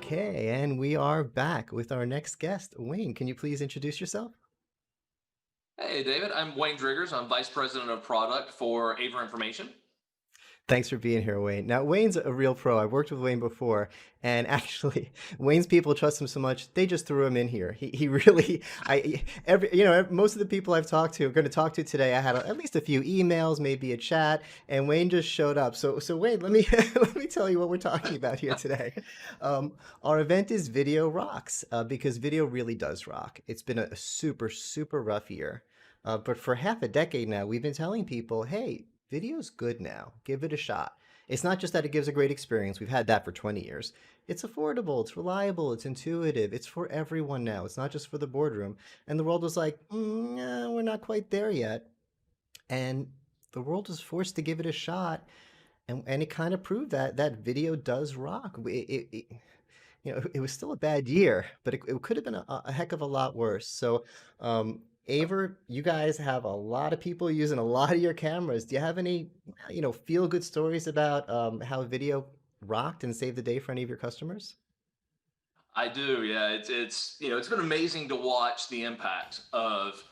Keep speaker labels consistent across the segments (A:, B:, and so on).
A: Okay, and we are back with our next guest. Wayne, can you please introduce yourself?
B: Hey, David. I'm Wayne Driggers. I'm Vice President of Product for AVer Information.
A: Thanks for being here, Wayne. Now, Wayne's a real pro. I've worked with Wayne before, and actually, Wayne's people trust him so much they just threw him in here. He really, most of the people I've talked to, going to talk to today, I had at least a few emails, maybe a chat, and Wayne just showed up. So Wayne, let me let me tell you what we're talking about here today. Um, our event is Video Rocks, because video really does rock. It's been a super rough year. But for half a decade now, we've been telling people, hey, video's good now. Give it a shot. It's not just that it gives a great experience. We've had that for 20 years. It's affordable, it's reliable, it's intuitive, it's for everyone now. It's not just for the boardroom. And the world was like, we're not quite there yet. And the world was forced to give it a shot. And it kind of proved that video does rock. It was still a bad year, but it could have been a heck of a lot worse. So, Aver, you guys have a lot of people using a lot of your cameras. Do you have any, feel good stories about how video rocked and saved the day for any of your customers?
B: I do, yeah. It's been amazing to watch the impact of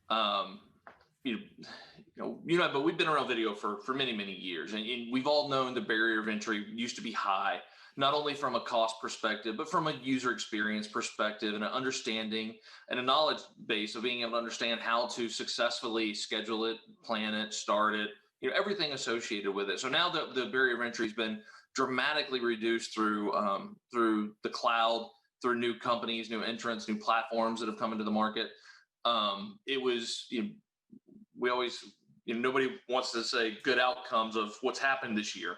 B: um, you know but we've been around video for many years, and we've all known the barrier of entry used to be high, not only from a cost perspective, but from a user experience perspective and an understanding and a knowledge base of being able to understand how to successfully schedule it, plan it, start it, everything associated with it. So now the barrier of entry has been dramatically reduced through the cloud, through new companies, new entrants, new platforms that have come into the market. It was we always nobody wants to say good outcomes of what's happened this year,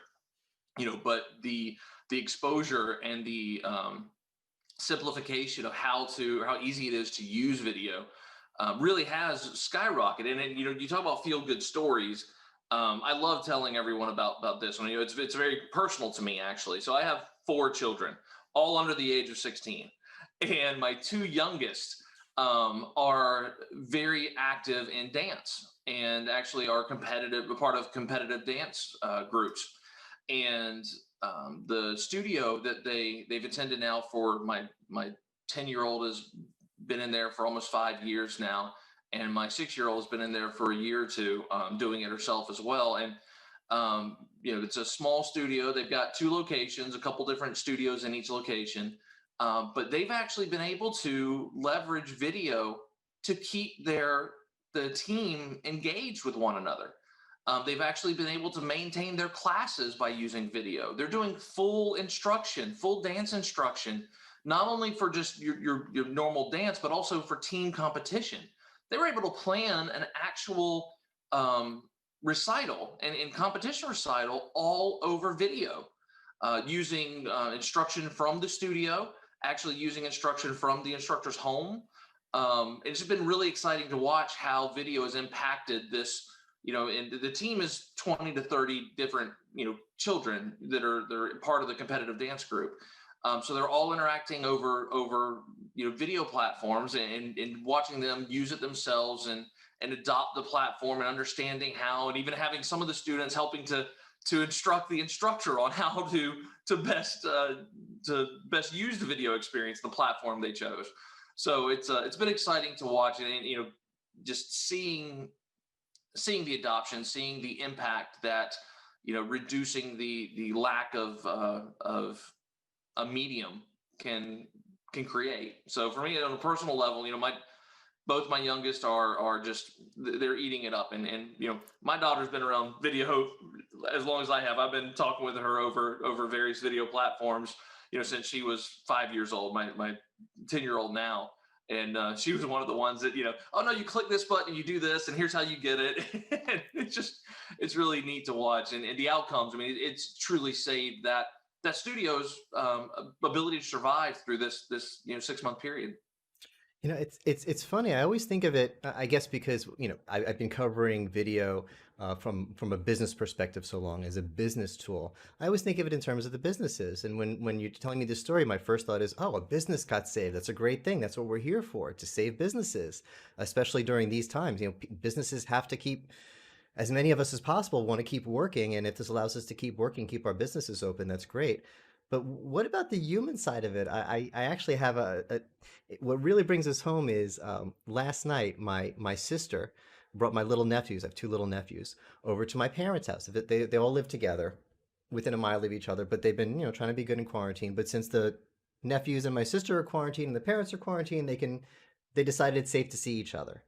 B: but the exposure and the simplification of how easy it is to use video really has skyrocketed. And you talk about feel good stories. I love telling everyone about this one. It's very personal to me, actually. So I have four children, all under the age of 16, and my two youngest are very active in dance and actually are a part of competitive dance groups. And the studio that they've attended now for my 10-year-old has been in there for almost 5 years now, and my 6-year-old has been in there for a year or two, doing it herself as well. And it's a small studio. They've got two locations, a couple different studios in each location, but they've actually been able to leverage video to keep the team engaged with one another. They've actually been able to maintain their classes by using video. They're doing full instruction, full dance instruction, not only for just your normal dance, but also for team competition. They were able to plan an actual recital and competition recital all over video, using instruction from the studio, actually using instruction from the instructor's home. It's been really exciting to watch how video has impacted this. And the team is 20 to 30 different, children they're part of the competitive dance group. So they're all interacting over video platforms, and watching them use it themselves and adopt the platform and understanding how, and even having some of the students helping to instruct the instructor on how to best use the video experience, the platform they chose. So it's been exciting to watch, and just seeing the adoption, seeing the impact that reducing the lack of a medium can create. So for me, on a personal level, my both my youngest are just they're eating it up, and my daughter's been around video as long as I have. I've been talking with her over various video platforms, since she was 5 years old. My 10-year-old now. And she was one of the ones that, oh no, you click this button, you do this, and here's how you get it. It's really neat to watch, and the outcomes. I mean, it's truly saved that studio's ability to survive through this 6-month period.
A: It's funny. I always think of it, I guess, because I've been covering video from a business perspective so long as a business tool. I always think of it in terms of the businesses. And when you're telling me this story, my first thought is, oh, a business got saved. That's a great thing. That's what we're here for, to save businesses, especially during these times. Businesses have to keep as many of us as possible want to keep working, and if this allows us to keep working, keep our businesses open, that's great. But what about the human side of it? I actually have what really brings us home is last night my sister brought my little nephews. I have two little nephews over to my parents' house. They all live together within a mile of each other, but they've been trying to be good in quarantine. But since the nephews and my sister are quarantined and the parents are quarantined, they decided it's safe to see each other.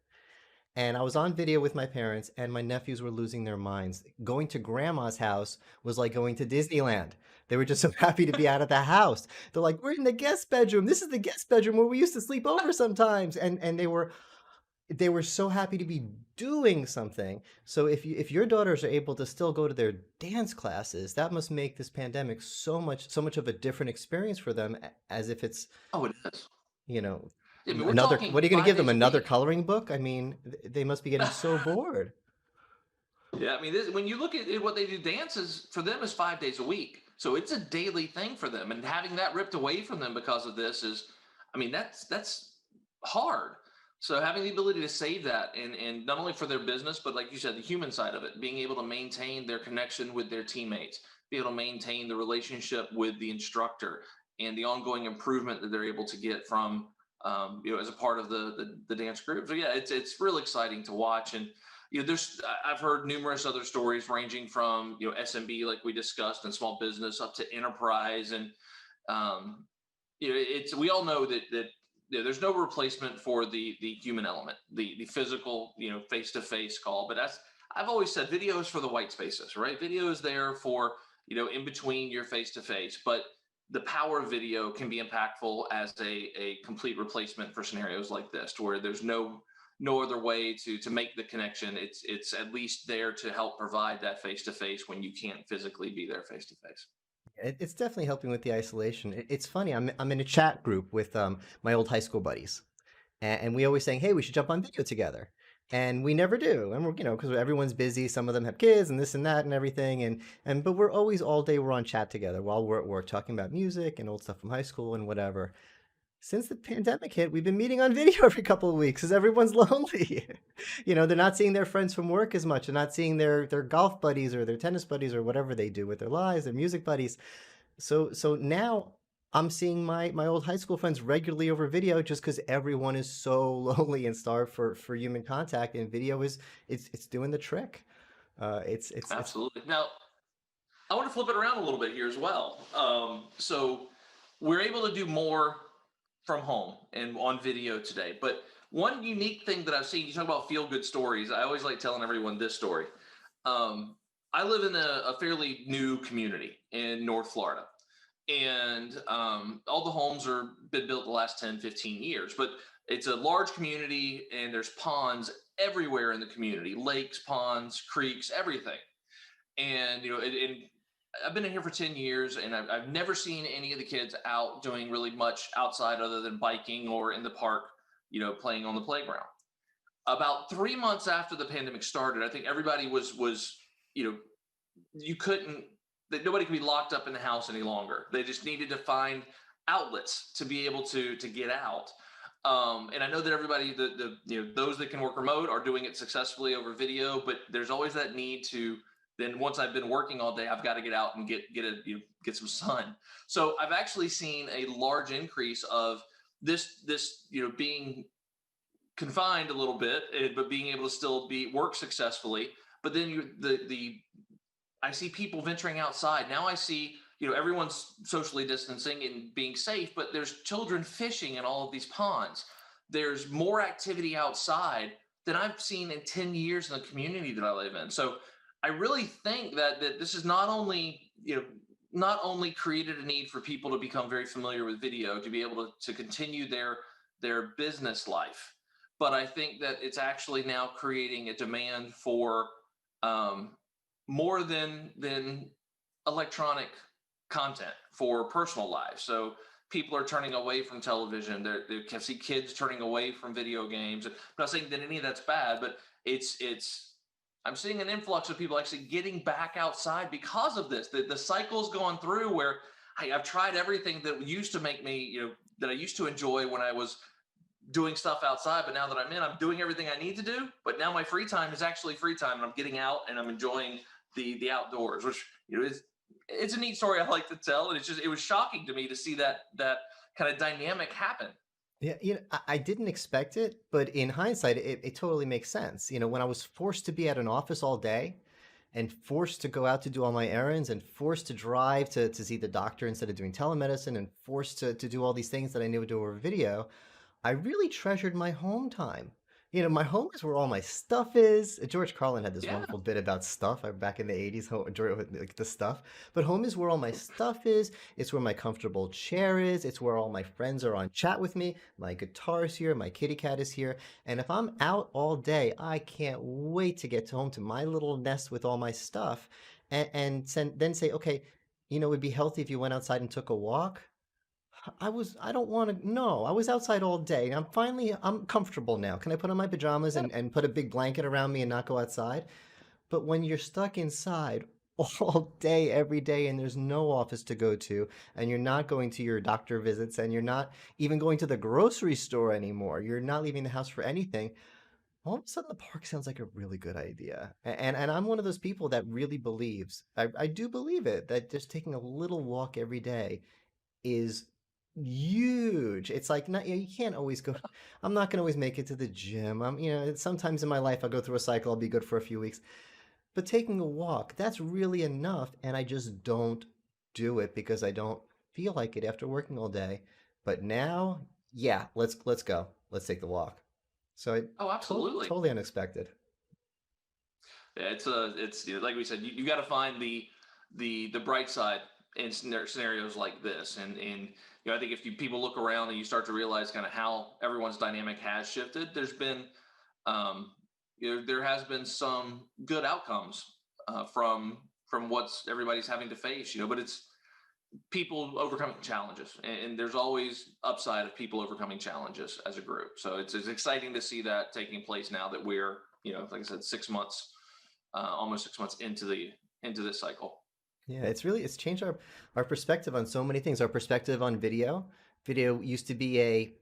A: And I was on video with my parents, and my nephews were losing their minds. Going to grandma's house was like going to Disneyland. They were just so happy to be out of the house. They're like, "We're in the guest bedroom. This is the guest bedroom where we used to sleep over sometimes." And they were so happy to be doing something. So if your daughters are able to still go to their dance classes, that must make this pandemic so much of a different experience for them, as if it's
B: Oh, it is.
A: you know
B: I mean, we're
A: another.
B: talking
A: What are you going to give
B: 5
A: them?
B: days a
A: Another
B: week.
A: coloring book? I mean, they must be getting so bored.
B: Yeah, I mean, when you look at what they do, dances for them is 5 days a week, so it's a daily thing for them. And having that ripped away from them because of this is, I mean, that's hard. So having the ability to save that, and not only for their business, but like you said, the human side of it, being able to maintain their connection with their teammates, be able to maintain the relationship with the instructor, and the ongoing improvement that they're able to get from, as a part of the dance group. So yeah, it's real exciting to watch. And there's I've heard numerous other stories ranging from SMB, like we discussed, and small business up to enterprise. And um, it's we all know that there's no replacement for the human element, the physical, face to face call. But that's I've always said, video is for the white spaces, right? Video is there for in between your face to face, but the power of video can be impactful as a complete replacement for scenarios like this, to where there's no other way to make the connection. It's at least there to help provide that face to face when you can't physically be there face to face.
A: It's definitely helping with the isolation. It's funny. I'm in a chat group with my old high school buddies, and we always saying, "Hey, we should jump on video together," and we never do. And we're because everyone's busy. Some of them have kids and this and that and everything, and but we're always all day we're on chat together while we're at work talking about music and old stuff from high school and whatever. Since the pandemic hit, we've been meeting on video every couple of weeks because everyone's lonely. They're not seeing their friends from work as much. They're not seeing their golf buddies or their tennis buddies or whatever they do with their lives, their music buddies. So now I'm seeing my old high school friends regularly over video just because everyone is so lonely and starved for human contact, and video it's doing the trick. It's
B: Absolutely. Now, I want to flip it around a little bit here as well. So we're able to do more from home and on video today. But one unique thing that I've seen, you talk about feel good stories. I always like telling everyone this story. Um, I live in a fairly new community in North Florida. And all the homes are been built the last 10, 15 years. But it's a large community, and there's ponds everywhere in the community, lakes, ponds, creeks, everything. And I've been in here for 10 years, and I've never seen any of the kids out doing really much outside other than biking or in the park, playing on the playground. About 3 months after the pandemic started, I think everybody was you know you couldn't that nobody could be locked up in the house any longer. They just needed to find outlets to be able to get out. And I know that everybody, those that can work remote are doing it successfully over video, but there's always that need to. Then once I've been working all day, I've got to get out and get some sun. So I've actually seen a large increase of this being confined a little bit, but being able to still be work successfully. But then the I see people venturing outside. Now I see, everyone's socially distancing and being safe, but there's children fishing in all of these ponds. There's more activity outside than I've seen in 10 years in the community that I live in. So I really think that this is not only created a need for people to become very familiar with video, to be able to continue their business life, but I think that it's actually now creating a demand for um, more than electronic content for personal lives. So people are turning away from television. They can see kids turning away from video games. I'm not saying that any of that's bad, but it's I'm seeing an influx of people actually getting back outside because of this. The cycle's going through where I've tried everything that used to make me, that I used to enjoy when I was doing stuff outside, but now that I'm doing everything I need to do. But now my free time is actually free time, and I'm getting out and I'm enjoying the outdoors, which is it's a neat story I like to tell, and it was shocking to me to see that kind of dynamic happen.
A: Yeah, I didn't expect it, but in hindsight, it totally makes sense. When I was forced to be at an office all day and forced to go out to do all my errands and forced to drive to see the doctor instead of doing telemedicine and forced to do all these things that I knew would do over video, I really treasured my home time. My home is where all my stuff is. George Carlin had this
B: Yeah.
A: wonderful bit about stuff back in the 80s, like the stuff. But home is where all my stuff is. It's where my comfortable chair is. It's where all my friends are on chat with me. My guitar is here. My kitty cat is here. And if I'm out all day, I can't wait to get home to my little nest with all my stuff then say, okay, it'd be healthy if you went outside and took a walk. I don't want to, no, I was outside all day. I'm comfortable now. Can I put on my pajamas and put a big blanket around me and not go outside? But when you're stuck inside all day, every day, and there's no office to go to, and you're not going to your doctor visits, and you're not even going to the grocery store anymore, you're not leaving the house for anything, all of a sudden the park sounds like a really good idea. And I'm one of those people that really believes, I do believe it, that just taking a little walk every day is huge. It's like not you can't always go. I'm not gonna always make it to the gym. Sometimes in my life I'll go through a cycle. I'll be good for a few weeks, but taking a walk, that's really enough. And I just don't do it because I don't feel like it after working all day. But now, yeah, let's go. Let's take the walk. So
B: Oh, absolutely.
A: totally unexpected.
B: Yeah, it's like we said, you got to find the bright side in scenarios like this, and I think if people look around and you start to realize kind of how everyone's dynamic has shifted, um, there has been some good outcomes from what's everybody's having to face, but it's people overcoming challenges, and there's always upside of people overcoming challenges as a group. So it's exciting to see that taking place now that we're like I said, 6 months, almost 6 months into this cycle.
A: Yeah, it's changed our perspective on so many things. Our perspective on video. Video used to be a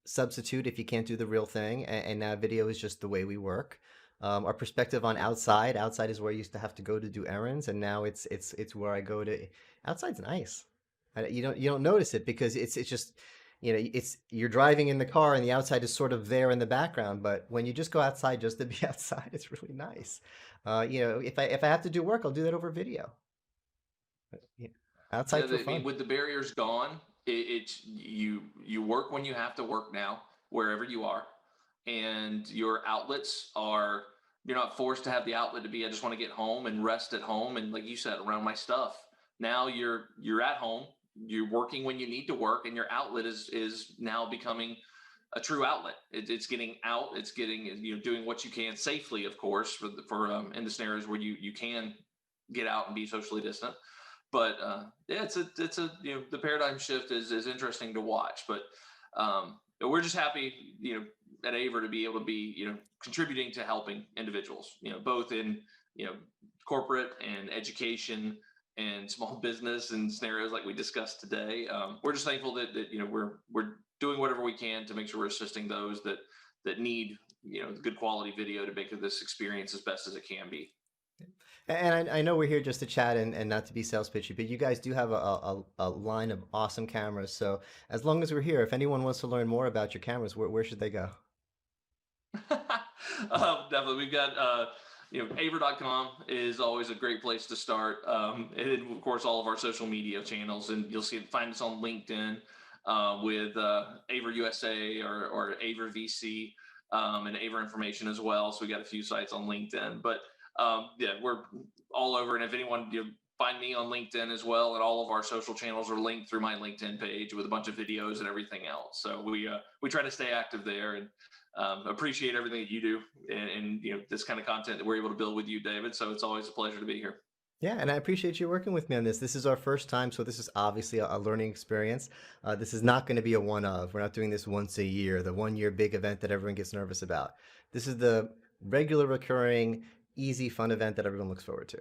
A: substitute if you can't do the real thing, and now video is just the way we work. Our perspective on outside. Outside is where I used to have to go to do errands, and now it's where I go to. Outside's nice. You don't notice it because it's just it's you're driving in the car and the outside is sort of there in the background. But when you just go outside just to be outside, it's really nice. If I have to do work, I'll do that over video. Yeah.
B: Yeah,
A: Outside for
B: I mean,
A: fun.
B: with the barriers gone, it's you work when you have to work now, wherever you are, and your outlets are you're not forced to have the outlet to be I just want to get home and rest at home and like you said around my stuff. Now you're at home, you're working when you need to work, and your outlet is now becoming a true outlet. It's getting out, it's getting doing what you can safely, of course, for in the scenarios where you can get out and be socially distant. But yeah, it's a the paradigm shift is interesting to watch. But we're just happy at AVer to be able to be contributing to helping individuals both in you know corporate and education and small business and scenarios like we discussed today. We're just thankful that we're doing whatever we can to make sure we're assisting those that need good quality video to make this experience as best as it can be.
A: And I know we're here just to chat and not to be sales pitchy, but you guys do have a line of awesome cameras. So as long as we're here, if anyone wants to learn more about your cameras, where should they go?
B: Definitely. We've got, aver.com is always a great place to start. And then, of course, all of our social media channels, and find us on LinkedIn with AVer USA or AVer VC and AVer information as well. So we got a few sites on LinkedIn, but yeah, we're all over. And if anyone, find me on LinkedIn as well, and all of our social channels are linked through my LinkedIn page with a bunch of videos and everything else. So we try to stay active there, and appreciate everything that you do, and this kind of content that we're able to build with you, David. So it's always a pleasure to be here.
A: Yeah, and I appreciate you working with me on this. This is our first time, so this is obviously a learning experience. This is not going to be a one of. We're not doing this once a year, the 1 year big event that everyone gets nervous about. This is the regular, recurring, easy, fun event that everyone looks forward to.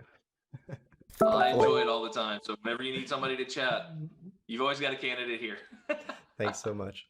B: I
A: Wait,
B: enjoy it all the time. So whenever you need somebody to chat, you've always got a candidate here.
A: thanks so much.